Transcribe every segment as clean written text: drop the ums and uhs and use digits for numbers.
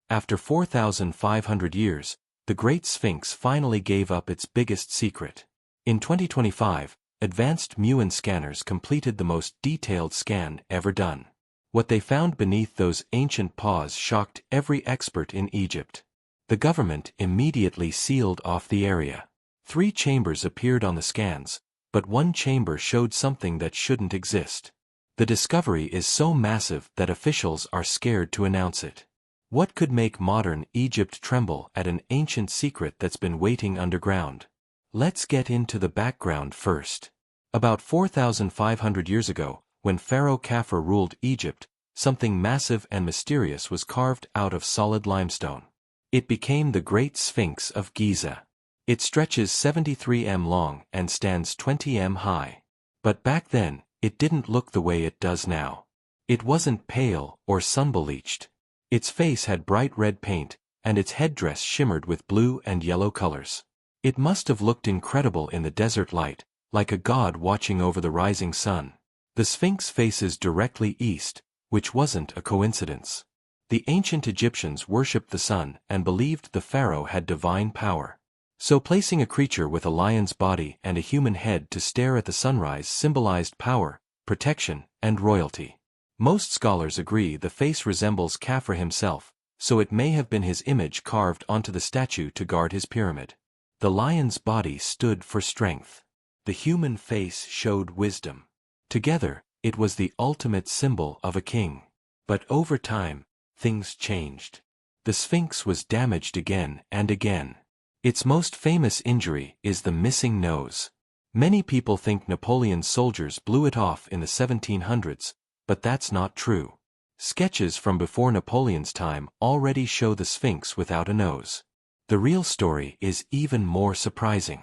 After 4,500 years, the Great Sphinx finally gave up its biggest secret. In 2025, advanced Muon scanners completed the most detailed scan ever done. What they found beneath those ancient paws shocked every expert in Egypt. The government immediately sealed off the area. 3 chambers appeared on the scans, but one chamber showed something that shouldn't exist. The discovery is so massive that officials are scared to announce it. What could make modern Egypt tremble at an ancient secret that's been waiting underground? Let's get into the background first. About 4,500 years ago, when Pharaoh Khafre ruled Egypt, something massive and mysterious was carved out of solid limestone. It became the Great Sphinx of Giza. It stretches 73 m long and stands 20 m high. But back then, it didn't look the way it does now. It wasn't pale or sun-bleached. Its face had bright red paint, and its headdress shimmered with blue and yellow colors. It must have looked incredible in the desert light, like a god watching over the rising sun. The Sphinx faces directly east, which wasn't a coincidence. The ancient Egyptians worshipped the sun and believed the pharaoh had divine power. So placing a creature with a lion's body and a human head to stare at the sunrise symbolized power, protection, and royalty. Most scholars agree the face resembles Khafre himself, so it may have been his image carved onto the statue to guard his pyramid. The lion's body stood for strength. The human face showed wisdom. Together, it was the ultimate symbol of a king. But over time, things changed. The Sphinx was damaged again and again. Its most famous injury is the missing nose. Many people think Napoleon's soldiers blew it off in the 1700s, but that's not true. Sketches from before Napoleon's time already show the Sphinx without a nose. The real story is even more surprising.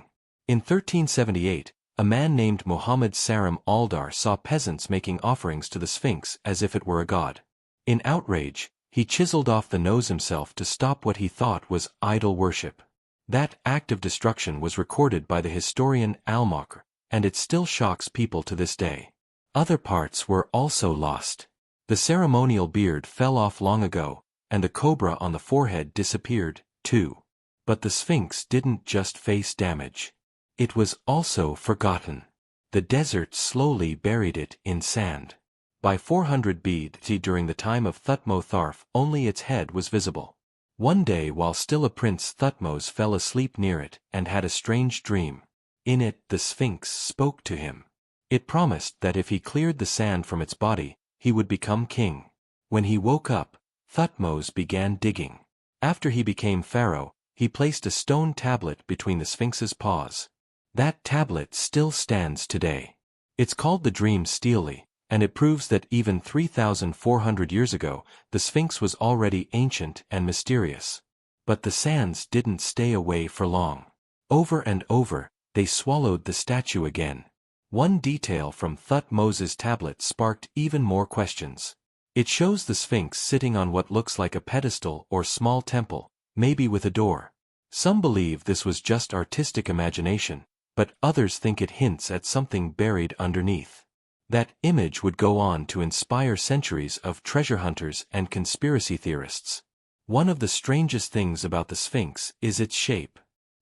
In 1378, a man named Muhammad Sarim Aldar saw peasants making offerings to the Sphinx as if it were a god. In outrage, he chiseled off the nose himself to stop what he thought was idol worship. That act of destruction was recorded by the historian Almacher, and it still shocks people to this day. Other parts were also lost. The ceremonial beard fell off long ago, and the cobra on the forehead disappeared, too. But the Sphinx didn't just face damage. It was also forgotten. The desert slowly buried it in sand. By 400 BC, during the time of Thutmose Tharf, only its head was visible. One day, while still a prince, Thutmose fell asleep near it and had a strange dream. In it, the Sphinx spoke to him. It promised that if he cleared the sand from its body, he would become king. When he woke up, Thutmose began digging. After he became pharaoh, he placed a stone tablet between the Sphinx's paws. That tablet still stands today. It's called the Dream Stele, and it proves that even 3,400 years ago, the Sphinx was already ancient and mysterious. But the sands didn't stay away for long. Over and over, they swallowed the statue again. One detail from Thutmose's tablet sparked even more questions. It shows the Sphinx sitting on what looks like a pedestal or small temple, maybe with a door. Some believe this was just artistic imagination, but others think it hints at something buried underneath. That image would go on to inspire centuries of treasure hunters and conspiracy theorists. One of the strangest things about the Sphinx is its shape.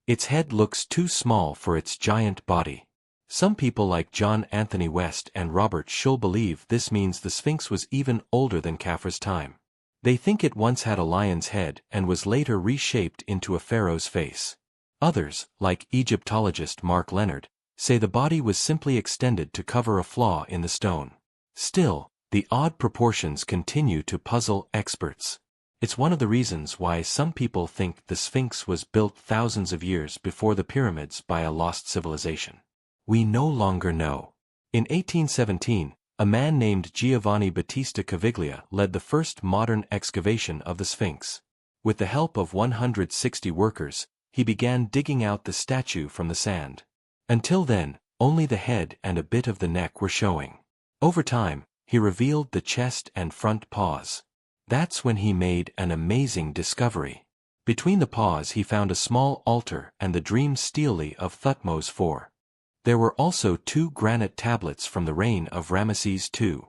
Its head looks too small for its giant body. Some people like John Anthony West and Robert Schull believe this means the Sphinx was even older than Khafre's time. They think it once had a lion's head and was later reshaped into a pharaoh's face. Others, like Egyptologist Mark Leonard, say the body was simply extended to cover a flaw in the stone. Still, the odd proportions continue to puzzle experts. It's one of the reasons why some people think the Sphinx was built thousands of years before the pyramids by a lost civilization. We no longer know. In 1817, a man named Giovanni Battista Caviglia led the first modern excavation of the Sphinx. With the help of 160 workers, he began digging out the statue from the sand. Until then, only the head and a bit of the neck were showing. Over time, he revealed the chest and front paws. That's when he made an amazing discovery. Between the paws he found a small altar and the Dream Stele of Thutmose IV. There were also 2 granite tablets from the reign of Ramesses II.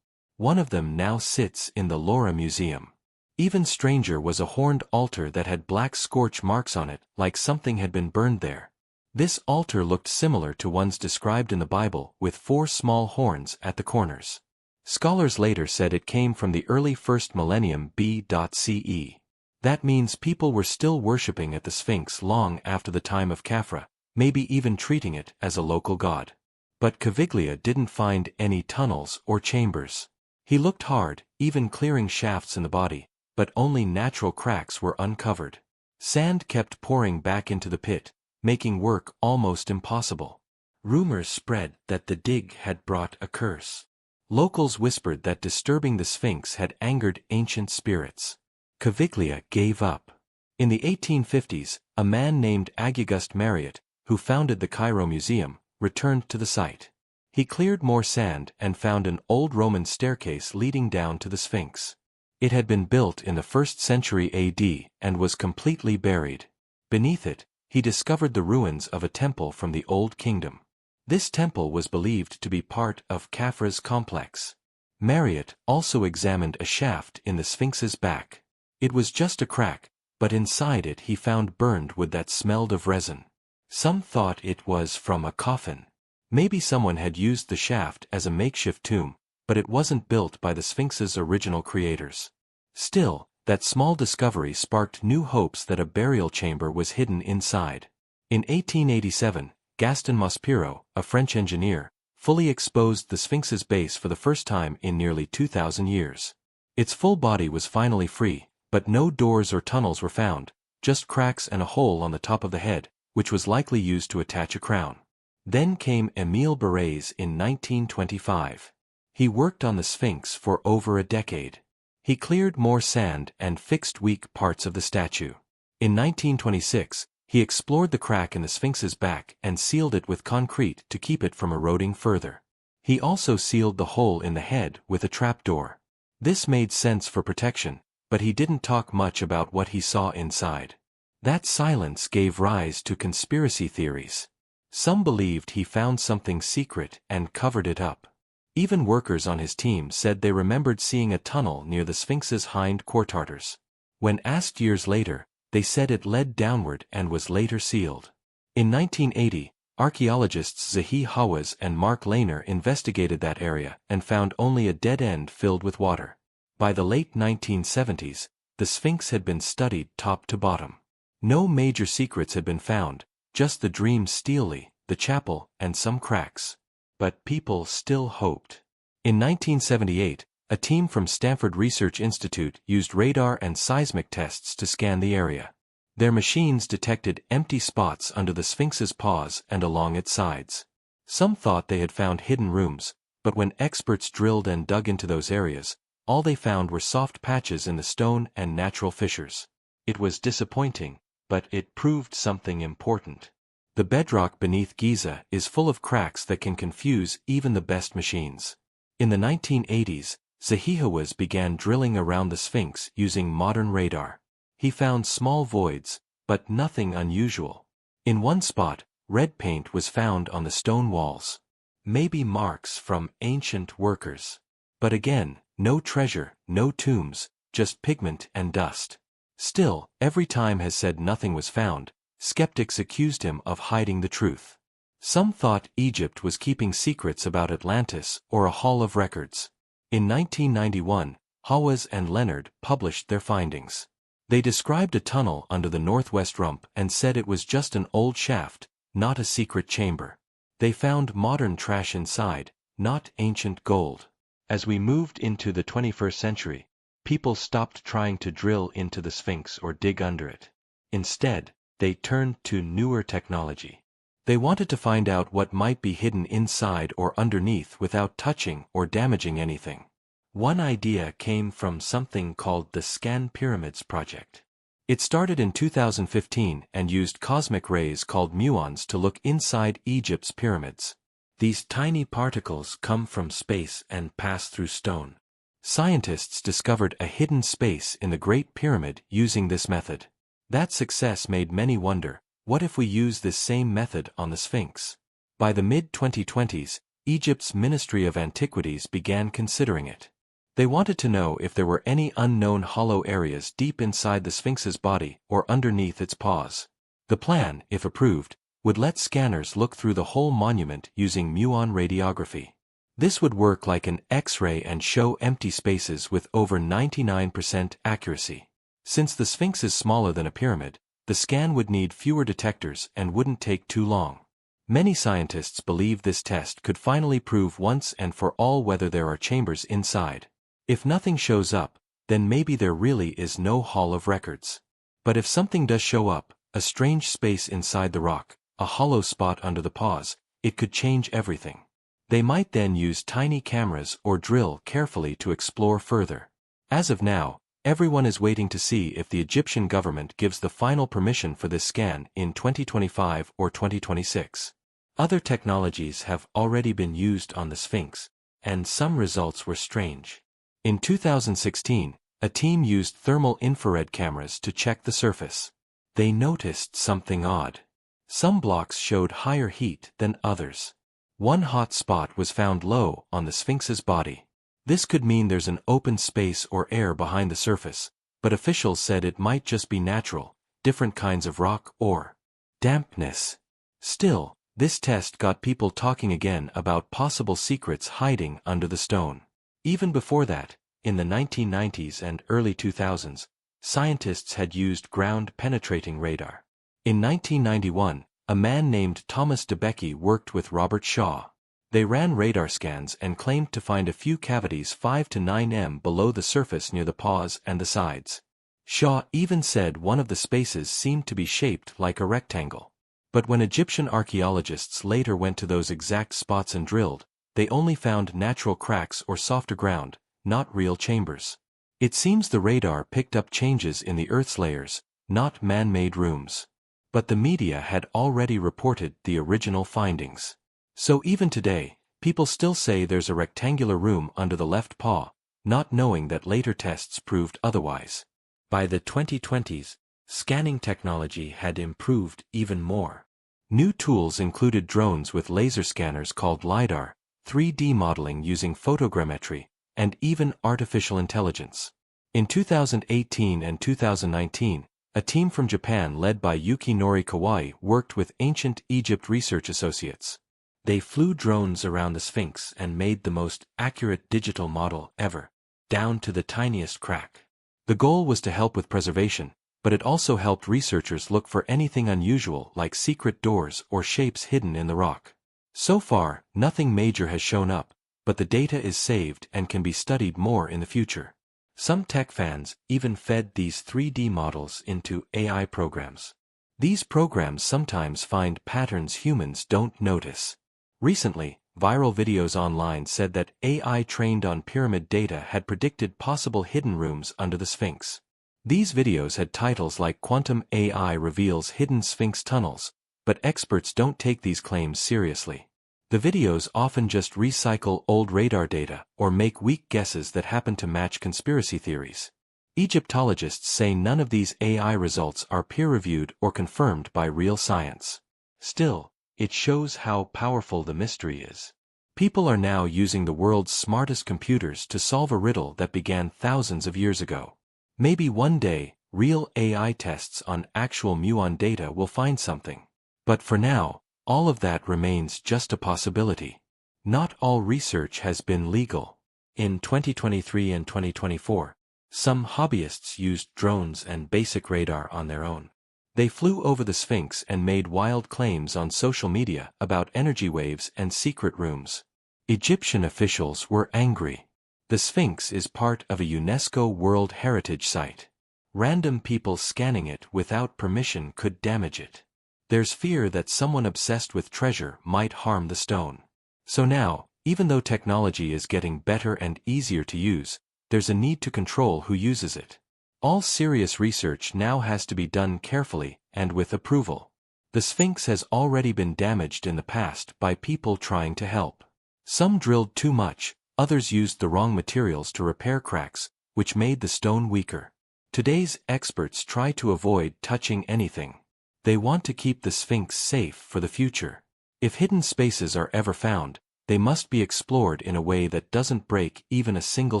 One of them now sits in the Laura Museum. Even stranger was a horned altar that had black scorch marks on it, like something had been burned there. This altar looked similar to ones described in the Bible, with 4 small horns at the corners. Scholars later said it came from the early 1st millennium BCE. That means people were still worshipping at the Sphinx long after the time of Khafra, maybe even treating it as a local god. But Caviglia didn't find any tunnels or chambers. He looked hard, even clearing shafts in the body, but only natural cracks were uncovered. Sand kept pouring back into the pit, making work almost impossible. Rumors spread that the dig had brought a curse. Locals whispered that disturbing the Sphinx had angered ancient spirits. Caviglia gave up. In the 1850s, a man named Agugust Marriott, who founded the Cairo Museum, returned to the site. He cleared more sand and found an old Roman staircase leading down to the Sphinx. It had been built in the 1st century AD and was completely buried. Beneath it, he discovered the ruins of a temple from the Old Kingdom. This temple was believed to be part of Khafra's complex. Marriott also examined a shaft in the Sphinx's back. It was just a crack, but inside it he found burned wood that smelled of resin. Some thought it was from a coffin. Maybe someone had used the shaft as a makeshift tomb, but it wasn't built by the Sphinx's original creators. Still, that small discovery sparked new hopes that a burial chamber was hidden inside. In 1887, Gaston Maspero, a French engineer, fully exposed the Sphinx's base for the first time in nearly 2,000 years. Its full body was finally free, but no doors or tunnels were found, just cracks and a hole on the top of the head, which was likely used to attach a crown. Then came Émile Barrès in 1925. He worked on the Sphinx for over a decade. He cleared more sand and fixed weak parts of the statue. In 1926, he explored the crack in the Sphinx's back and sealed it with concrete to keep it from eroding further. He also sealed the hole in the head with a trapdoor. This made sense for protection, but he didn't talk much about what he saw inside. That silence gave rise to conspiracy theories. Some believed he found something secret and covered it up. Even workers on his team said they remembered seeing a tunnel near the Sphinx's hind quarters. When asked years later, they said it led downward and was later sealed. In 1980, archaeologists Zahi Hawass and Mark Lehner investigated that area and found only a dead end filled with water. By the late 1970s, the Sphinx had been studied top to bottom. No major secrets had been found, just the dream stele, the chapel, and some cracks. But people still hoped. In 1978, a team from Stanford Research Institute used radar and seismic tests to scan the area. Their machines detected empty spots under the Sphinx's paws and along its sides. Some thought they had found hidden rooms, but when experts drilled and dug into those areas, all they found were soft patches in the stone and natural fissures. It was disappointing, but it proved something important. The bedrock beneath Giza is full of cracks that can confuse even the best machines. In the 1980s, Zahi Hawass began drilling around the Sphinx using modern radar. He found small voids, but nothing unusual. In one spot, red paint was found on the stone walls. Maybe marks from ancient workers. But again, no treasure, no tombs, just pigment and dust. Still, every time has said nothing was found. Skeptics accused him of hiding the truth. Some thought Egypt was keeping secrets about Atlantis or a hall of records. In 1991, Hawass and Leonard published their findings. They described a tunnel under the northwest rump and said it was just an old shaft, not a secret chamber. They found modern trash inside, not ancient gold. As we moved into the 21st century, people stopped trying to drill into the Sphinx or dig under it. Instead, they turned to newer technology. They wanted to find out what might be hidden inside or underneath without touching or damaging anything. One idea came from something called the Scan Pyramids Project. It started in 2015 and used cosmic rays called muons to look inside Egypt's pyramids. These tiny particles come from space and pass through stone. Scientists discovered a hidden space in the Great Pyramid using this method. That success made many wonder, what if we use this same method on the Sphinx? By the mid-2020s, Egypt's Ministry of Antiquities began considering it. They wanted to know if there were any unknown hollow areas deep inside the Sphinx's body or underneath its paws. The plan, if approved, would let scanners look through the whole monument using muon radiography. This would work like an X-ray and show empty spaces with over 99% accuracy. Since the Sphinx is smaller than a pyramid, the scan would need fewer detectors and wouldn't take too long. Many scientists believe this test could finally prove once and for all whether there are chambers inside. If nothing shows up, then maybe there really is no Hall of Records. But if something does show up, a strange space inside the rock, a hollow spot under the paws, it could change everything. They might then use tiny cameras or drill carefully to explore further. As of now, everyone is waiting to see if the Egyptian government gives the final permission for this scan in 2025 or 2026. Other technologies have already been used on the Sphinx, and some results were strange. In 2016, a team used thermal infrared cameras to check the surface. They noticed something odd. Some blocks showed higher heat than others. One hot spot was found low on the Sphinx's body. This could mean there's an open space or air behind the surface, but officials said it might just be natural, different kinds of rock or dampness. Still, this test got people talking again about possible secrets hiding under the stone. Even before that, in the 1990s and early 2000s, scientists had used ground-penetrating radar. In 1991, a man named Thomas DeBecke worked with Robert Shaw. They ran radar scans and claimed to find a few cavities 5 to 9 m below the surface near the paws and the sides. Shaw even said one of the spaces seemed to be shaped like a rectangle. But when Egyptian archaeologists later went to those exact spots and drilled, they only found natural cracks or softer ground, not real chambers. It seems the radar picked up changes in the Earth's layers, not man-made rooms. But the media had already reported the original findings. So even today, people still say there's a rectangular room under the left paw, not knowing that later tests proved otherwise. By the 2020s, scanning technology had improved even more. New tools included drones with laser scanners called LiDAR, 3D modeling using photogrammetry, and even artificial intelligence. In 2018 and 2019, a team from Japan led by Yukinori Kawai worked with Ancient Egypt Research Associates. They flew drones around the Sphinx and made the most accurate digital model ever, down to the tiniest crack. The goal was to help with preservation, but it also helped researchers look for anything unusual like secret doors or shapes hidden in the rock. So far, nothing major has shown up, but the data is saved and can be studied more in the future. Some tech fans even fed these 3D models into AI programs. These programs sometimes find patterns humans don't notice. Recently, viral videos online said that AI trained on pyramid data had predicted possible hidden rooms under the Sphinx. These videos had titles like "Quantum AI reveals hidden Sphinx tunnels," but experts don't take these claims seriously. The videos often just recycle old radar data or make weak guesses that happen to match conspiracy theories. Egyptologists say none of these AI results are peer-reviewed or confirmed by real science. Still, it shows how powerful the mystery is. People are now using the world's smartest computers to solve a riddle that began thousands of years ago. Maybe one day, real AI tests on actual muon data will find something. But for now, all of that remains just a possibility. Not all research has been legal. In 2023 and 2024, some hobbyists used drones and basic radar on their own. They flew over the Sphinx and made wild claims on social media about energy waves and secret rooms. Egyptian officials were angry. The Sphinx is part of a UNESCO World Heritage Site. Random people scanning it without permission could damage it. There's fear that someone obsessed with treasure might harm the stone. So now, even though technology is getting better and easier to use, there's a need to control who uses it. All serious research now has to be done carefully and with approval. The Sphinx has already been damaged in the past by people trying to help. Some drilled too much, others used the wrong materials to repair cracks, which made the stone weaker. Today's experts try to avoid touching anything. They want to keep the Sphinx safe for the future. If hidden spaces are ever found, they must be explored in a way that doesn't break even a single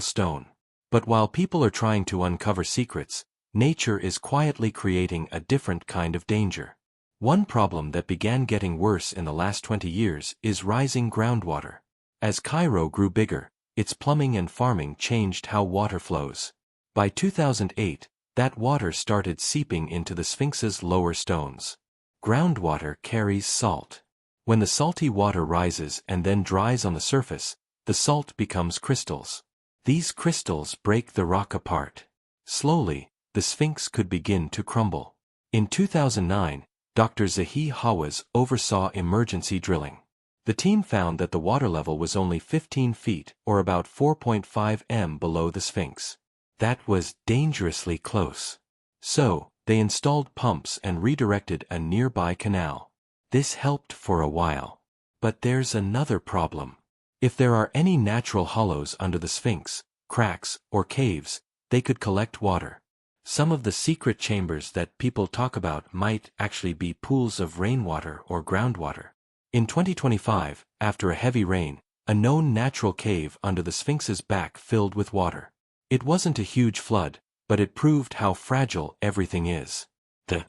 stone. But while people are trying to uncover secrets, nature is quietly creating a different kind of danger. One problem that began getting worse in the last 20 years is rising groundwater. As Cairo grew bigger, its plumbing and farming changed how water flows. By 2008, that water started seeping into the Sphinx's lower stones. Groundwater carries salt. When the salty water rises and then dries on the surface, the salt becomes crystals. These crystals break the rock apart. Slowly, the Sphinx could begin to crumble. In 2009, Dr. Zahi Hawass oversaw emergency drilling. The team found that the water level was only 15 feet, or about 4.5 m below the Sphinx. That was dangerously close. So, they installed pumps and redirected a nearby canal. This helped for a while. But there's another problem. If there are any natural hollows under the Sphinx, cracks, or caves, they could collect water. Some of the secret chambers that people talk about might actually be pools of rainwater or groundwater. In 2025, after a heavy rain, a known natural cave under the Sphinx's back filled with water. It wasn't a huge flood, but it proved how fragile everything is. The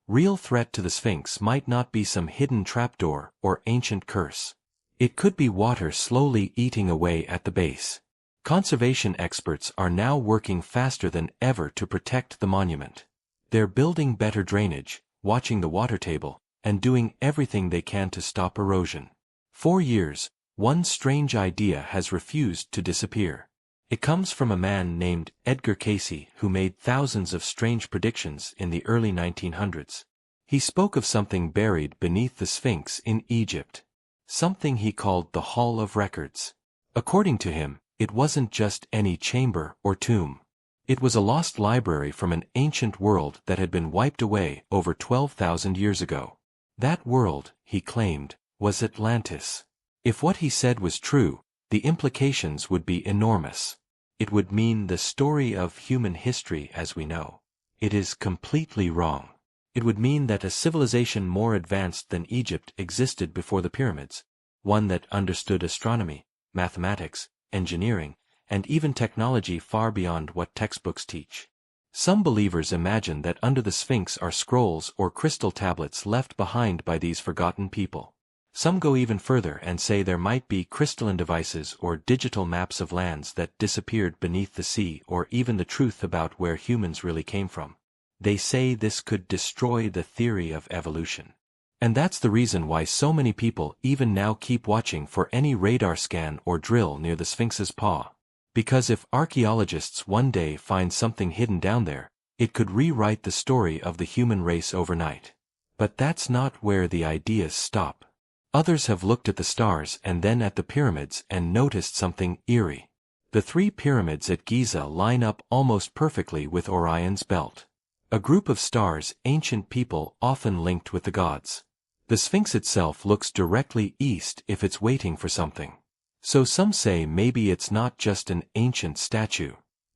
real threat to the Sphinx might not be some hidden trapdoor or ancient curse. It could be water slowly eating away at the base. Conservation experts are now working faster than ever to protect the monument. They're building better drainage, watching the water table, and doing everything they can to stop erosion. For years, one strange idea has refused to disappear. It comes from a man named Edgar Cayce who made thousands of strange predictions in the early 1900s. He spoke of something buried beneath the Sphinx in Egypt. Something he called the Hall of Records. According to him, it wasn't just any chamber or tomb. It was a lost library from an ancient world that had been wiped away over 12,000 years ago. That world, he claimed, was Atlantis. If what he said was true, the implications would be enormous. It would mean the story of human history as we know it is completely wrong. It would mean that a civilization more advanced than Egypt existed before the pyramids, one that understood astronomy, mathematics, engineering, and even technology far beyond what textbooks teach. Some believers imagine that under the Sphinx are scrolls or crystal tablets left behind by these forgotten people. Some go even further and say there might be crystalline devices or digital maps of lands that disappeared beneath the sea, or even the truth about where humans really came from. They say this could destroy the theory of evolution. And that's the reason why so many people even now keep watching for any radar scan or drill near the Sphinx's paw. Because if archaeologists one day find something hidden down there, it could rewrite the story of the human race overnight. But that's not where the ideas stop. Others have looked at the stars and then at the pyramids and noticed something eerie. The 3 pyramids at Giza line up almost perfectly with Orion's belt. A group of stars ancient people often linked with the gods. The Sphinx itself looks directly east if it's waiting for something. So some say maybe it's not just an ancient statue.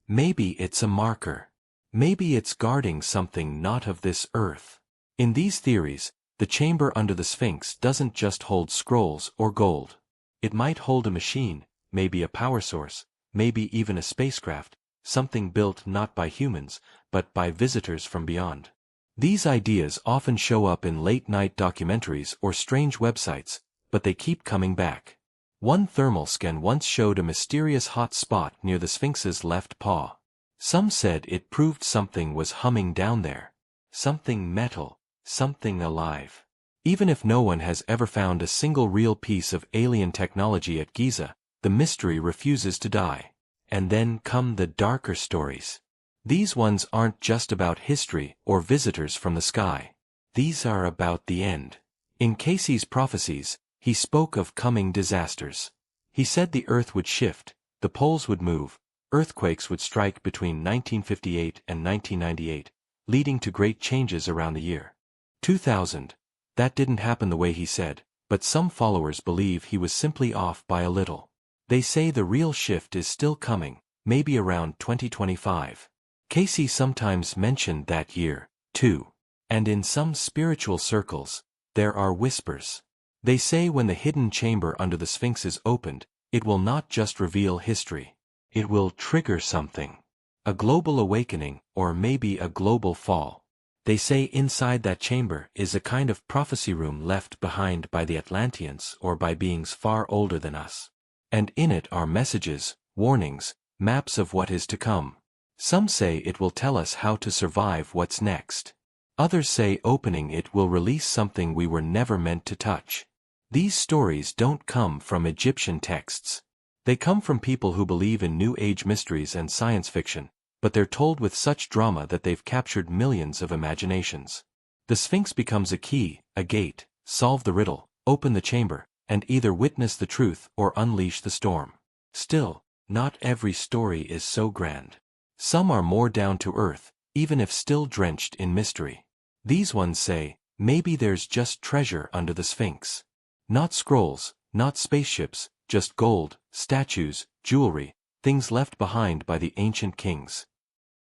Maybe it's a marker. Maybe it's guarding something not of this earth. In these theories, the chamber under the Sphinx doesn't just hold scrolls or gold. It might hold a machine, maybe a power source, maybe even a spacecraft, something built not by humans, but by visitors from beyond. These ideas often show up in late-night documentaries or strange websites, but they keep coming back. One thermal scan once showed a mysterious hot spot near the Sphinx's left paw. Some said it proved something was humming down there. Something metal, something alive. Even if no one has ever found a single real piece of alien technology at Giza, the mystery refuses to die. And then come the darker stories. These ones aren't just about history or visitors from the sky. These are about the end. In Cayce's prophecies, he spoke of coming disasters. He said the earth would shift, the poles would move, earthquakes would strike between 1958 and 1998, leading to great changes around the year 2000. That didn't happen the way he said, but some followers believe he was simply off by a little. They say the real shift is still coming, maybe around 2025. Cayce sometimes mentioned that year, too. And in some spiritual circles, there are whispers. They say when the hidden chamber under the Sphinx is opened, it will not just reveal history. It will trigger something. A global awakening, or maybe a global fall. They say inside that chamber is a kind of prophecy room left behind by the Atlanteans or by beings far older than us. And in it are messages, warnings, maps of what is to come. Some say it will tell us how to survive what's next. Others say opening it will release something we were never meant to touch. These stories don't come from Egyptian texts. They come from people who believe in New Age mysteries and science fiction, but they're told with such drama that they've captured millions of imaginations. The Sphinx becomes a key, a gate, solve the riddle, open the chamber, and either witness the truth or unleash the storm. Still, not every story is so grand. Some are more down to earth, even if still drenched in mystery. These ones say, maybe there's just treasure under the Sphinx. Not scrolls, not spaceships, just gold, statues, jewelry, things left behind by the ancient kings.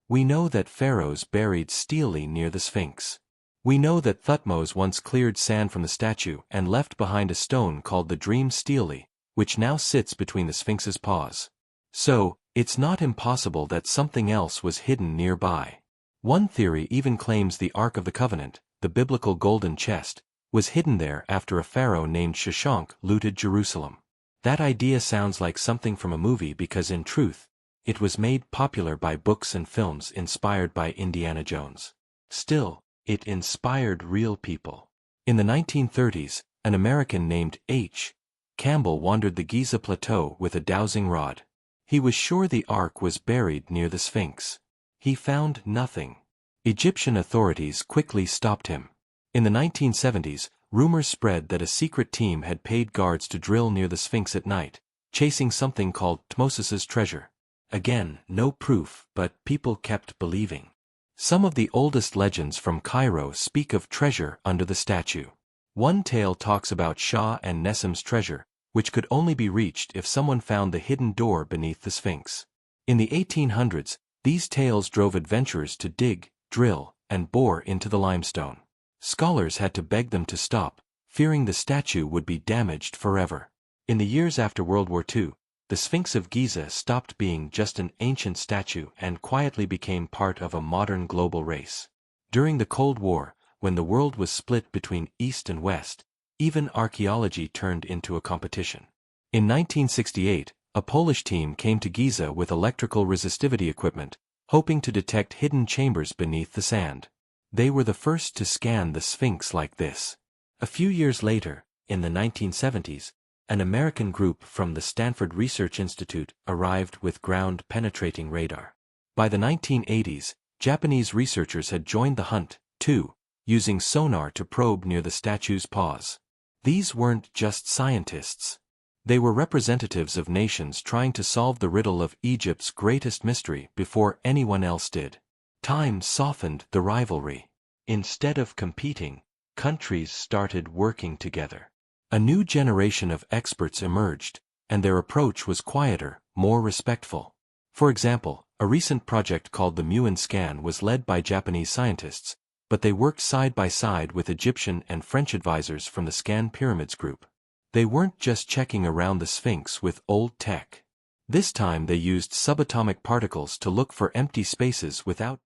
We know that pharaohs buried Stele near the Sphinx. We know that Thutmose once cleared sand from the statue and left behind a stone called the Dream Stele, which now sits between the Sphinx's paws. So, it's not impossible that something else was hidden nearby. One theory even claims the Ark of the Covenant, the biblical golden chest, was hidden there after a pharaoh named SHOCKS looted Jerusalem. That idea sounds like something from a movie because in truth, it was made popular by books and films inspired by Indiana Jones. Still, it inspired real people. In the 1930s, an American named H. Campbell wandered the Giza Plateau with a dowsing rod. He was sure the Ark was buried near the Sphinx. He found nothing. Egyptian authorities quickly stopped him. In the 1970s, rumors spread that a secret team had paid guards to drill near the Sphinx at night, chasing something called Thutmose's treasure. Again, no proof, but people kept believing. Some of the oldest legends from Cairo speak of treasure under the statue. One tale talks about Shah and Nessim's treasure, which could only be reached if someone found the hidden door beneath the Sphinx. In the 1800s, these tales drove adventurers to dig, drill, and bore into the limestone. Scholars had to beg them to stop, fearing the statue would be damaged forever. In the years after World War II, the Sphinx of Giza stopped being just an ancient statue and quietly became part of a modern global race. During the Cold War, when the world was split between East and West, even archaeology turned into a competition. In 1968, a Polish team came to Giza with electrical resistivity equipment, hoping to detect hidden chambers beneath the sand. They were the first to scan the Sphinx like this. A few years later, in the 1970s, an American group from the Stanford Research Institute arrived with ground-penetrating radar. By the 1980s, Japanese researchers had joined the hunt, too, using sonar to probe near the statue's paws. These weren't just scientists. They were representatives of nations trying to solve the riddle of Egypt's greatest mystery before anyone else did. Time softened the rivalry. Instead of competing, countries started working together. A new generation of experts emerged, and their approach was quieter, more respectful. For example, a recent project called the Muon Scan was led by Japanese scientists, but they worked side by side with Egyptian and French advisors from the Scan Pyramids group. They weren't just checking around the Sphinx with old tech. This time they used subatomic particles to look for empty spaces without